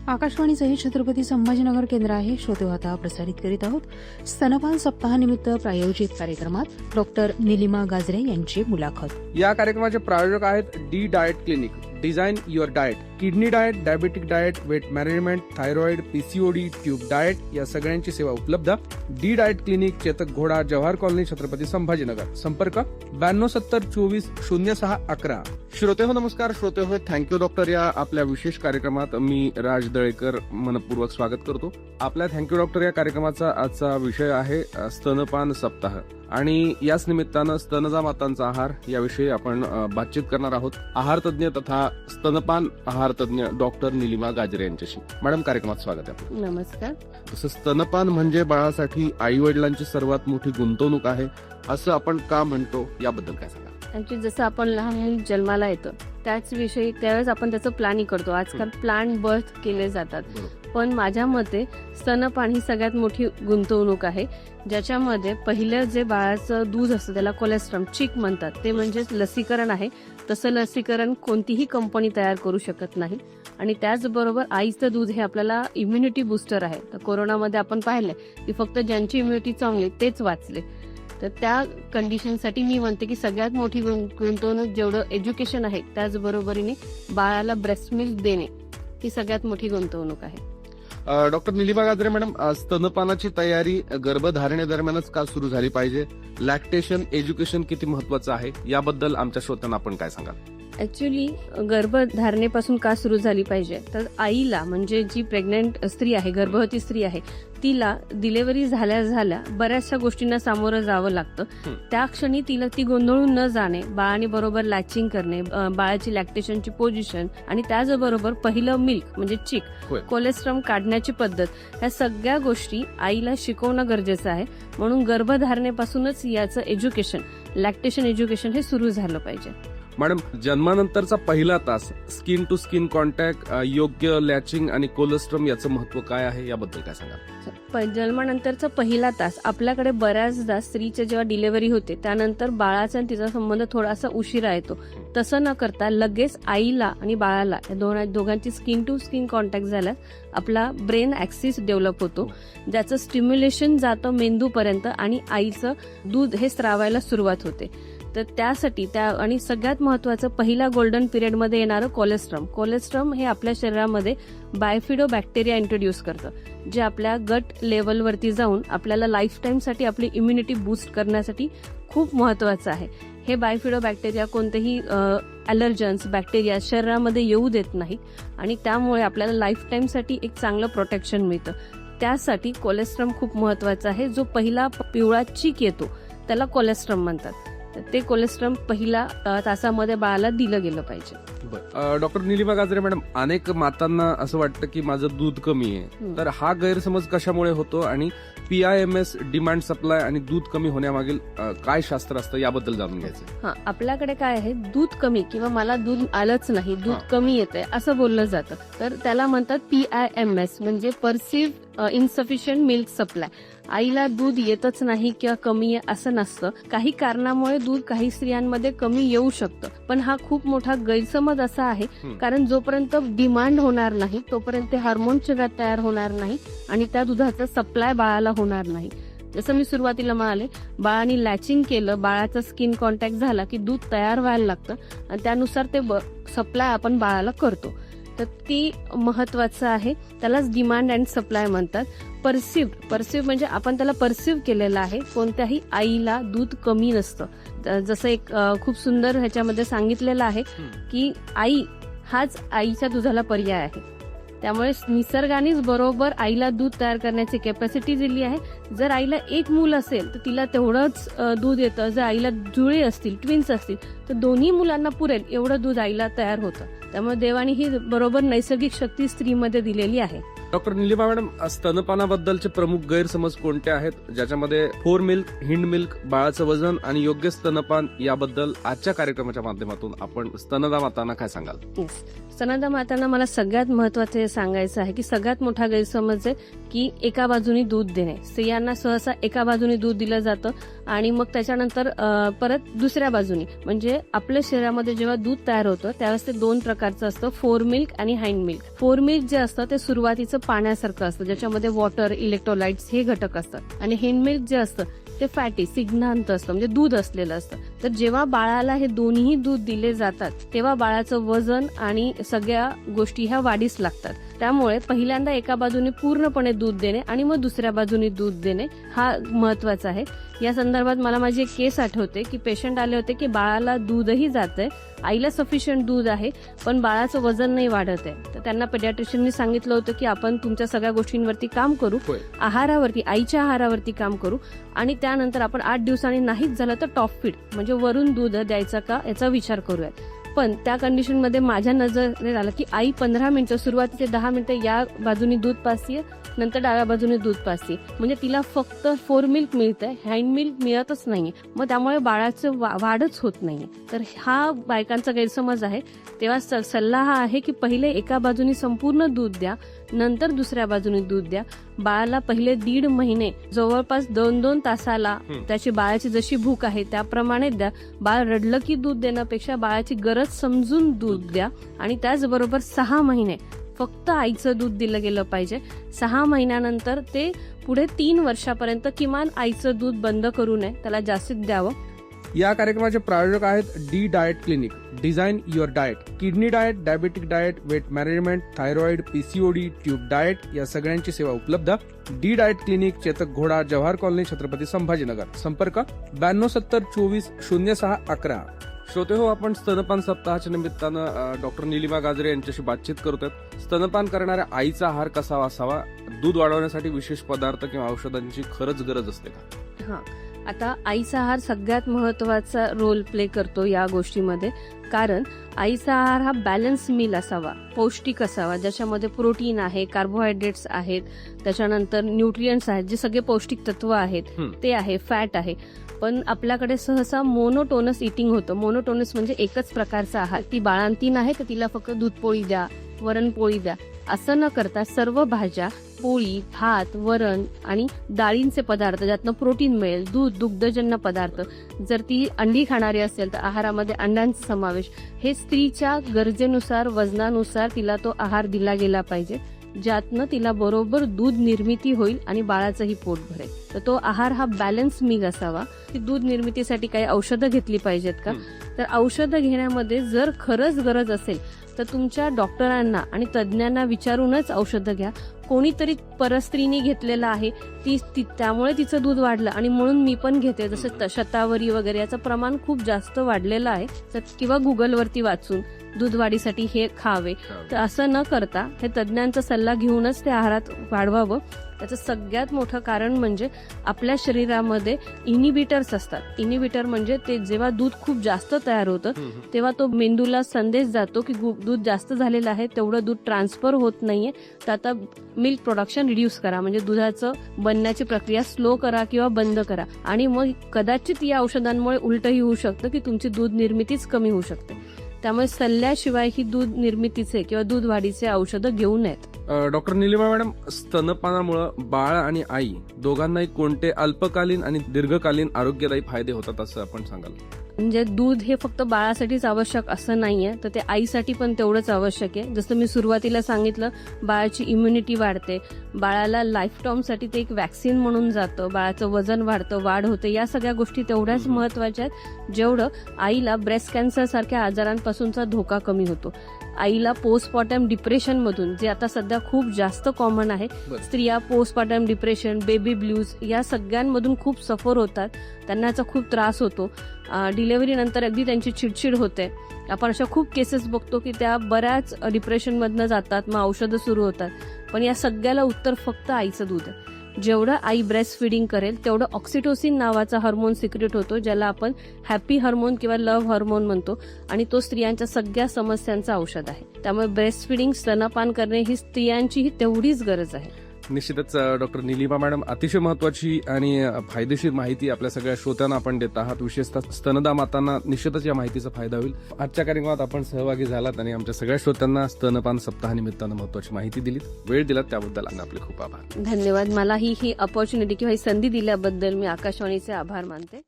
आकाशवाणीचं हे छत्रपती संभाजीनगर केंद्र आहे. श्रोते आता प्रसारित करीत आहोत स्तनपान सप्ताहानिमित्त प्रायोजित कार्यक्रमात डॉक्टर निलिमा गाजरे यांची मुलाखत. या कार्यक्रमाचे प्रायोजक आहेत the diet clinic, design your diet, kidney diet, diabetic diet, weight management, thyroid, PCOD, tube diet या सगळ्यांची सेवा उपलब्ध. डी डाएट क्लिनिक, चेतक घोडा, जवाहर कॉलनी, छत्रपती संभाजीनगर. संपर्क 9270240611. श्रोते हो नमस्कार. श्रोते हो थँक्यू डॉक्टर या आपल्या विशेष कार्यक्रमात मी राज दळेकर मनपूर्वक स्वागत करतो. आपल्या थँक्यू डॉक्टर या कार्यक्रमाचा आजचा विषय आहे स्तनपान सप्ताह आणि याच निमित्तानं स्तनजा मातांचा आहार याविषयी आपण बातचीत करणार आहोत आहार तज्ज्ञ तथा स्तनपान आहार तज्ज्ञ डॉक्टर निलिमा गाजरे यांच्याशी. मॅडम, कार्यक्रमात स्वागत आहे. नमस्कार. तसं स्तनपान म्हणजे बाळासाठी आई वडिलांची सर्वात मोठी गुंतवणूक आहे असं आपण का म्हणतो, याबद्दल काय सांगा? ऍक्च्युली जसं आपण लहान मुल जन्माला येतं त्याच विषयी त्यावेळेस आपण त्याचं प्लॅनिंग करतो. आजकाल प्लॅन बर्थ केले जातात, पण माझ्या मते स्तनपान ही सगळ्यात मोठी गुंतवणूक आहे, ज्याच्यामध्ये पहिलं जे बाळाचं दूध असतं त्याला कोलेस्ट्रॉम चिक म्हणतात, ते म्हणजेच लसीकरण आहे. तसं लसीकरण कोणतीही कंपनी तयार करू शकत नाही. आणि त्याचबरोबर आईचं दूध हे आपल्याला इम्युनिटी बुस्टर आहे. तर कोरोनामध्ये आपण पाहिलंय की फक्त ज्यांची इम्युनिटी चांगली तेच वाचले. तर त्या कंडिशनसाठी मी म्हणते की सगळ्यात मोठी गुंतवणूक जेवढं एज्युकेशन आहे त्याचबरोबरीने बाळाला ब्रेस्ट मिल्क देणे ही सगळ्यात मोठी गुंतवणूक आहे. डॉक्टर निलिमा गाजरे मॅडम, स्तनपानाची तयारी गर्भधारणेदरम्यानच का सुरू झाली पाहिजे? लॅक्टेशन एज्युकेशन किती महत्वाचं आहे, याबद्दल आमच्या श्रोत्यांना आपण काय सांगाल? ऍक्च्युली गर्भधारणेपासून का सुरू झाली पाहिजे तर आईला म्हणजे जी प्रेग्नेंट स्त्री आहे, गर्भवती स्त्री आहे, तिला डिलेव्हरी झाल्या बऱ्याचशा गोष्टींना सामोरं जावं लागतं. त्या क्षणी तिला ती गोंधळून न जाणे, बाळाने बरोबर लॅचिंग करणे, बाळाची लॅक्टेशनची पोझिशन आणि त्याचबरोबर पहिलं मिल्क म्हणजे चिक, कोलेस्ट्रॉम काढण्याची पद्धत, ह्या सगळ्या गोष्टी आईला शिकवणं गरजेचं आहे. म्हणून गर्भधारणेपासूनच याचं एज्युकेशन, लॅक्टेशन एज्युकेशन हे सुरू झालं पाहिजे. मॅडम, जन्मानंतरचा पहिला तास, स्किन टू स्किन कॉन्टॅक्ट, योग्य लॅचिंग आणि कोलेस्ट्रॉम याचं महत्व काय आहे, याबद्दल काय सांगा? जन्मानंतरचा पहिला तास आपल्याकडे बऱ्याचदा स्त्रीची जेव्हा डिलेव्हरी होते त्यानंतर बाळाचा आणि तिचा संबंध थोडासा उशिरा येतो. तसं न करता लगेच आईला आणि बाळाला या दोघांची स्किन टू स्किन कॉन्टॅक्ट झाल्यास आपला ब्रेन ऍक्सिस डेव्हलप होतो, ज्याचं स्टिम्युलेशन जातं मेंदूपर्यंत आणि आईचं दूध हे स्रावायला सुरुवात होते. तर त्यासाठी आणि सगळ्यात महत्वाचं पहिला गोल्डन पिरियडमध्ये येणारं कोलेस्ट्रॉम हे आपल्या शरीरामध्ये बायफिडो बॅक्टेरिया इंट्रोड्यूस करतं, जे आपल्या गट लेवलवरती जाऊन आपल्याला लाईफ टाईमसाठी आपली इम्युनिटी बूस्ट करण्यासाठी खूप महत्वाचं आहे. हे बायफिडो बॅक्टेरिया कोणतेही ॲलर्जन्स बॅक्टेरिया शरीरामध्ये येऊ देत नाहीत आणि त्यामुळे आपल्याला लाईफ टाईमसाठी एक चांगलं प्रोटेक्शन मिळतं. त्यासाठी कोलेस्ट्रॉम खूप महत्वाचा आहे. जो पहिला पिवळा चीक येतो त्याला कोलेस्ट्रॉम म्हणतात. ते कोलेस्ट्रॉम पहिला तासामध्ये बाळाला दिलं गेलं पाहिजे. डॉक्टर निलिमा गाजरे मॅडम, अनेक मातांना असं वाटतं की माझं दूध कमी आहे, तर हा गैरसमज कशामुळे होतो आणि PIMS डिमांड सप्लाय आणि दूध कमी होण्यामागील काय शास्त्र असतं, याबद्दल जाणून घ्यायचं. आपल्याकडे काय आहे, दूध कमी किंवा मला दूध आलंच नाही, दूध कमी येतंय असं बोललं जातं. तर त्याला म्हणतात PIMS म्हणजे परसिव्ह इन्सफिशियंट मिल्क सप्लाय. आईला दूध येतच नाही किंवा कमी आहे असं नसतं. काही कारणामुळे दूध काही स्त्रियांमध्ये कमी येऊ शकतं, पण हा खूप मोठा गैरसमज असा आहे, कारण जोपर्यंत डिमांड होणार नाही तोपर्यंत हार्मोन शरीरात तयार होणार नाही आणि त्या दुधाचा सप्लाय बाळाला होणार नाही. जसं मी सुरुवातीला म्हणाले, बाळाने लॅचिंग केलं, बाळाचा स्किन कॉन्टॅक्ट झाला की दूध तयार व्हायला लागतं आणि त्यानुसार ते सप्लाय आपण बाळाला करतो. तर ती महत्वाचं आहे. त्यालाच डिमांड अँड सप्लाय म्हणतात. परसिव्ह म्हणजे आपण त्याला परसिव्ह केलेलं आहे. कोणत्याही आईला दूध कमी नसतं. जसं एक खूप सुंदर ह्याच्यामध्ये सांगितलेलं आहे की आई हाच आईच्या दुधाला पर्याय आहे. त्यामुळे निसर्गानेच बरोबर आईला दूध तयार करण्याची कॅपॅसिटी दिली आहे. जर आईला एक मूल असेल तर तिला तेवढंच दूध येतं. जर आईला जुळे असतील, ट्विन्स असतील, तर दोन्ही मुलांना पुरेल एवढं दूध आईला तयार होतं. त्यामुळे देवाने ही बरोबर नैसर्गिक शक्ती स्त्रीमध्ये दिलेली आहे. डॉक्टर निलिमा मॅडम, स्तनपानाबद्दलचे प्रमुख गैरसमज कोणते आहेत, ज्याच्यामध्ये फोर मिल्क, हिंड मिल्क, बाळाचं वजन आणि योग्य स्तनपान याबद्दल आजच्या कार्यक्रमाच्या माध्यमातून आपण स्तनदा मातांना काय सांगाल? स्तनदा मातांना मला सगळ्यात महत्वाचं हे सांगायचं आहे की सगळ्यात मोठा गैरसमज आहे की एका बाजूनी दूध देणे. स्त्रियांना सहसा एका बाजूनी दूध दिलं जातं आणि मग त्याच्यानंतर परत दुसऱ्या बाजूनी, म्हणजे आपल्या शरीरामध्ये जेव्हा दूध तयार होतं त्यावेळेस ते दोन प्रकारचं असतं, फोर मिल्क आणि हाइंड मिल्क. फोर मिल्क जे असतं ते सुरुवातीचं पाण्यासारखं असतं, ज्याच्यामध्ये वॉटर, इलेक्ट्रोलाइट्स हे घटक असतात, आणि हिंड मिल्क जे असतं ते फॅटी, सिग्नांत असतं, म्हणजे दूध असलेलं असतं. तर जेव्हा बाळाला हे दोन्ही दूध दिले जातात तेव्हा बाळाचं वजन आणि सगळ्या गोष्टी ह्या वाढीस लागतात. त्यामुळे पहिल्यांदा एका बाजूने पूर्णपणे दूध देणे आणि मग दुसऱ्या बाजूने दूध देणे हा महत्वाचा आहे. या संदर्भात मला माझी एक केस आठवते की पेशंट आले होते की बाळाला दूधही जातंय, आईला सफिशियंट दूध आहे पण बाळाचं वजन नाही वाढत आहे. तर त्यांना पेडियाट्रिशियननी सांगितलं होतं की आपण तुमच्या सगळ्या गोष्टींवरती काम करू, आहारावरती, आईच्या आहारावरती काम करू, आणि त्यानंतर आपण 8 दिवसांनी नाहीच झालं तर टॉप फीड म्हणजे वरून दूध द्यायचं का याचा विचार करूयात. पण त्या कंडिशनमध्ये माझ्या नजरेत आलं की आई 15 मिनिटं, सुरुवातीचे 10 मिनिटं या बाजूनी दूध पाजतीये, नंतर डाव्या बाजूने दूध पाजते, म्हणजे तिला फक्त फोर मिल्क मिळतंय, हँड मिल्क मिळतच नाहीये. मग त्यामुळे बाळाचं वाढच होत नाहीये. तर हा बायकांचा गैरसमज आहे. तेव्हा सल्ला हा आहे की पहिले एका बाजूनी संपूर्ण दूध द्या, नंतर दुसऱ्या बाजूने दूध द्या. बाळाला पहिले 1.5 महिने जवळपास 2-2 तासाला त्याची बाळाची जशी भूक आहे त्याप्रमाणे द्या. बाळ रडलं की दूध देण्यापेक्षा बाळाची गरज समजून दूध द्या. आणि त्याचबरोबर 6 महिने फक्त आईचं दूध दिलं गेलं पाहिजे. 6 महिन्यानंतर ते पुढे 3 वर्षापर्यंत किमान आईचं दूध बंद करू नये, त्याला जास्तीत द्यावं. या कार्यक्रमाचे प्रायोजक आहेत the diet clinic, design your diet, kidney diet, diabetic diet, weight management, thyroid, PCOD, tube diet या सगळ्यांची सेवा उपलब्ध. डी डाएट क्लिनिक, चेतक घोडा, जवाहर कॉलनी, छत्रपती संभाजीनगर. संपर्क 9270240611. श्रोते हो, आपण स्तनपान सप्ताहाच्या निमित्तानं डॉक्टर निलिमा गाजरे यांच्याशी बातचीत करतोय. स्तनपान करणाऱ्या आईचा आहार कसा असावा, दूध वाढवण्यासाठी विशेष पदार्थ किंवा औषधांची खरंच गरज असते का? हा, आता आईचा आहार सगळ्यात महत्वाचा रोल प्ले करतो या गोष्टीमध्ये, कारण आईचा आहार हा बॅलन्स मील असावा, पौष्टिक असावा, ज्याच्यामध्ये प्रोटीन आहे, कार्बोहायड्रेट्स आहेत, त्याच्यानंतर न्यूट्रियंट्स आहेत, जे सगळे पौष्टिक तत्व आहेत ते आहे, फॅट आहे. पण आपल्याकडे सहसा मोनोटोनस इटिंग होतं. मोनोटोनस म्हणजे एकच प्रकारचा आहार, ती बाळंतीण आहे तर तिला फक्त दूधपोळी द्या, वरणपोळी द्या, असं न करता सर्व भाज्या, पोळी, भात, वरण आणि डाळींचे पदार्थ ज्यातनं प्रोटीन मिळेल, दूध, दुग्धजन्य पदार्थ, जर ती अंडी खाणारी असेल तर आहारामध्ये अंड्यांचा समावेश, हे स्त्रीच्या गरजेनुसार, वजनानुसार तिला तो आहार दिला गेला पाहिजे, ज्यातनं तिला बरोबर दूध निर्मिती होईल आणि बाळाचंही पोट भरेल. तर तो आहार हा बॅलन्स मील असावा. की दूध निर्मितीसाठी काही औषधं घेतली पाहिजेत का? तर औषधं घेण्यामध्ये जर खरंच गरज असेल तर तुमच्या डॉक्टरांना आणि तज्ज्ञांना विचारूनच औषधं घ्या. कोणीतरी परस्त्रीने घेतलेलं आहे, त्यामुळे तिचं दूध वाढलं आणि म्हणून मी पण घेते, जसं शतावरी वगैरे याचं प्रमाण खूप जास्त वाढलेलं आहे, किंवा गुगलवरती वाचून दूध वाढीसाठी हे खावे. तर असं न करता हे तज्ज्ञांचा सल्ला घेऊनच ते आहारात वाढवावं. त्याचं सगळ्यात मोठं कारण म्हणजे आपल्या शरीरामध्ये इनिबिटर्स असतात. इनिबिटर म्हणजे ते जेव्हा दूध खूप जास्त तयार होतं तेव्हा तो मेंदूला संदेश जातो की दूध जास्त झालेलं आहे, तेवढं दूध ट्रान्सफर होत नाहीये, तर आता मिल्क प्रोडक्शन रिड्यूस करा, म्हणजे दुधाचं बनण्याची प्रक्रिया स्लो करा किंवा बंद करा. आणि मग कदाचित या औषधांमुळे उलटही होऊ शकतं की तुमची दूध निर्मितीच कमी होऊ शकते. त्यामुळे सल्ल्याशिवाय ही दूध निर्मितीचे किंवा दूध वाढीचे औषधं घेऊ नयेत. डॉक्टर निलिमा मॅडम, स्तनपानामुळे बाळ आणि आई दोघांनाही कोणते अल्पकालीन आणि दीर्घकालीन आरोग्यदायी फायदे होतात असं आपण सांगाल? म्हणजे दूध हे फक्त बाळासाठीच आवश्यक असं नाहीये, तर ते आईसाठी पण तेवढंच आवश्यक आहे. जसं मी सुरुवातीला सांगितलं, बाळाची इम्युनिटी वाढते, बाळाला लाईफ टाईमसाठी ते एक वॅक्सिन म्हणून जातं, बाळाचं वजन वाढतं, वाढ होते, या सगळ्या गोष्टी तेवढ्याच महत्वाच्या आहेत जेवढं आईला ब्रेस्ट कॅन्सर सारख्या आजारांपासूनचा धोका कमी होतो. आईला पोस्टमॉर्टम डिप्रेशन मधून, जे आता सध्या खूप जास्त कॉमन आहे, स्त्रिया पोस्टमॉर्टम डिप्रेशन, बेबी ब्ल्यूज या सगळ्यांमधून खूप सफर होतात, त्यांना याचा खूप त्रास होतो. डिलिव्हरी नंतर अगदी त्यांची चिडचिड होते. आपण अशा खूप केसेस बघतो की त्या बऱ्याच डिप्रेशनमधनं जातात, मग औषधं सुरू होतात. पण या सगळ्याला उत्तर फक्त आईचं दूध आहे. जेवढं आई ब्रेस्ट फिडिंग करेल तेवढं ऑक्सिटोसिन नावाचा हार्मोन सिक्रेट होतो, ज्याला आपण हॅपी हार्मोन किंवा लव्ह हार्मोन म्हणतो, आणि तो स्त्रियांच्या सगळ्या समस्यांचं औषध आहे. त्यामुळे ब्रेस्ट फिडिंग, स्तनपान करणे ही स्त्रियांचीही तेवढीच गरज आहे. निश्चितच डॉक्टर निलिमा मॅडम, अतिशय महत्वाची आणि फायदेशीर माहिती आपल्या सगळ्या श्रोत्यांना आपण देत आहात. विशेषतः स्तनदा मातांना निश्चितच या माहितीचा फायदा होईल. आजच्या कार्यक्रमात आपण सहभागी झालात आणि आमच्या सगळ्या श्रोत्यांना स्तनपान सप्ताहानिमित्तानं महत्वाची माहिती दिलीत, वेळ दिलात, त्याबद्दल आपले खूप आभार. धन्यवाद. मलाही ही अपॉर्च्युनिटी किंवा ही संधी दिल्याबद्दल मी आकाशवाणीचे आभार मानते.